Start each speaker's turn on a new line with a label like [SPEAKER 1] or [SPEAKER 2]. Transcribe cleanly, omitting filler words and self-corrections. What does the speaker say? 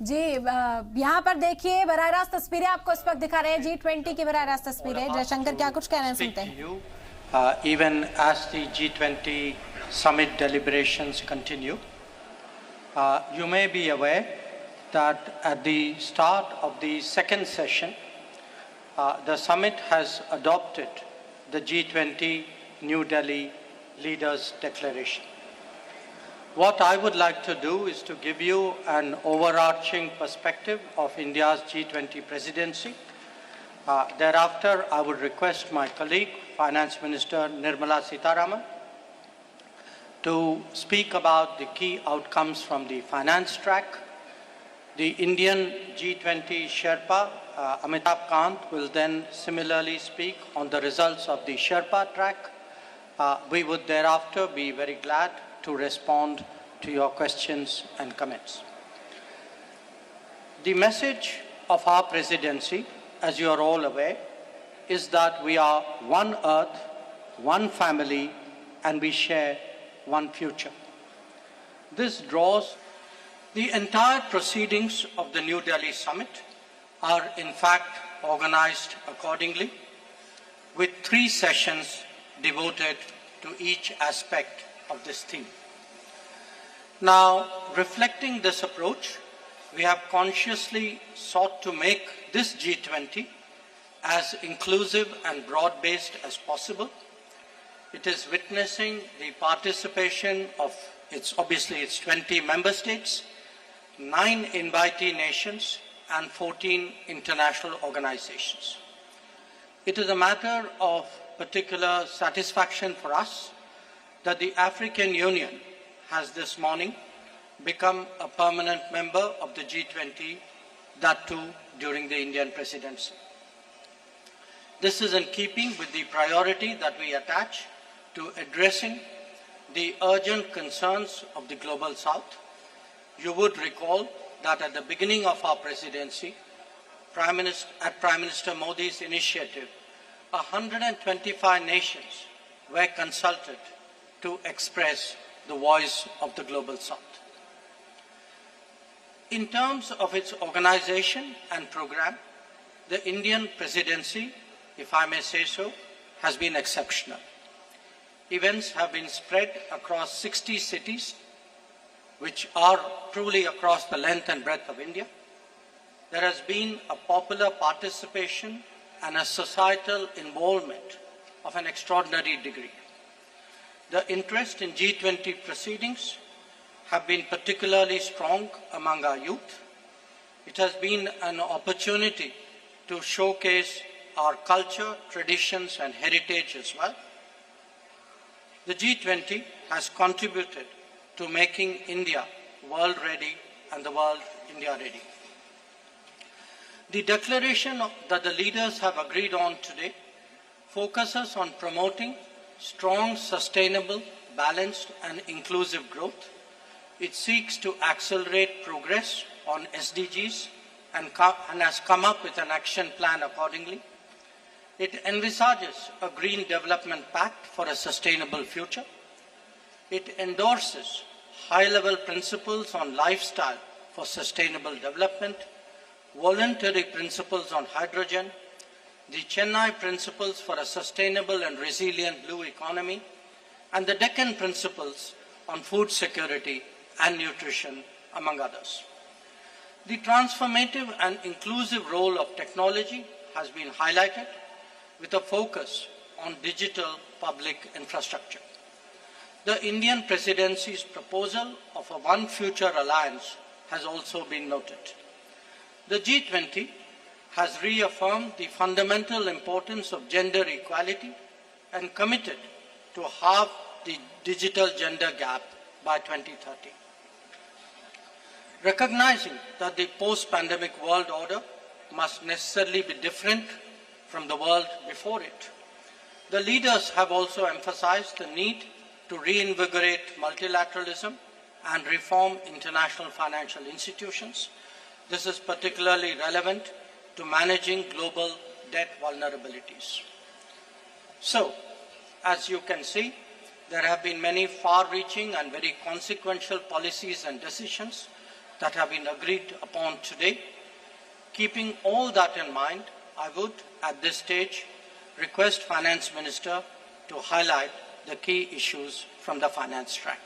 [SPEAKER 1] जी, यहाँ पर देखिए बराह रास्त तस्वीरें आपको इस वक्त दिखा रहे हैं, G20 की बराह रास्त तस्वीरें। जयशंकर क्या कुछ कह रहे हैं, सुनते हैं।
[SPEAKER 2] Even as the G20 summit deliberations continue, you may be aware that at the start of the second session, the summit has adopted the G20 New Delhi Leaders Declaration. What I would like to do is to give you an overarching perspective of India's G20 presidency. Thereafter, I would request my colleague, Finance Minister Nirmala Sitharaman, to speak about the key outcomes from the finance track. The Indian G20 Sherpa, Amitabh Kant, will then similarly speak on the results of the Sherpa track. We would thereafter be very glad to respond to your questions and comments. The message of our presidency, as you are all aware, is that we are one earth, one family, and we share one future. This draws the entire proceedings of the New Delhi summit are in fact organized accordingly, with 3 sessions devoted to each aspect of this theme. Now, reflecting this approach, we have consciously sought to make this G20 as inclusive and broad-based as possible. It is witnessing the participation of its 20 member states, 9 invitee nations, and 14 international organizations. It is a matter of particular satisfaction for us that the African Union has this morning become a permanent member of the G20, that too during the Indian presidency. This is in keeping with the priority that we attach to addressing the urgent concerns of the Global South. You would recall that at the beginning of our presidency, at Prime Minister Modi's initiative, 125 nations were consulted to express the voice of the Global South. In terms of its organization and program, the Indian presidency, if I may say so, has been exceptional. Events have been spread across 60 cities, which are truly across the length and breadth of India. There has been a popular participation and a societal involvement of an extraordinary degree. The interest in G20 proceedings have been particularly strong among our youth. It has been an opportunity to showcase our culture, traditions, and heritage as well. The G20 has contributed to making India world ready and the world India ready. The declaration that the leaders have agreed on today focuses on promoting strong, sustainable, balanced, and inclusive growth. It seeks to accelerate progress on SDGs and has come up with an action plan accordingly. It envisages a Green Development Pact for a sustainable future. It endorses high-level principles on lifestyle for sustainable development, voluntary principles on hydrogen, the Chennai Principles for a Sustainable and Resilient Blue Economy, and the Deccan Principles on Food Security and Nutrition, among others. The transformative and inclusive role of technology has been highlighted with a focus on digital public infrastructure. The Indian presidency's proposal of a One Future Alliance has also been noted. The G20 has reaffirmed the fundamental importance of gender equality and committed to halve the digital gender gap by 2030. Recognizing that the post-pandemic world order must necessarily be different from the world before it, the leaders have also emphasized the need to reinvigorate multilateralism and reform international financial institutions. This is particularly relevant to managing global debt vulnerabilities. So, as you can see, there have been many far-reaching and very consequential policies and decisions that have been agreed upon today. Keeping all that in mind, I would, at this stage, request Finance Minister to highlight the key issues from the finance track.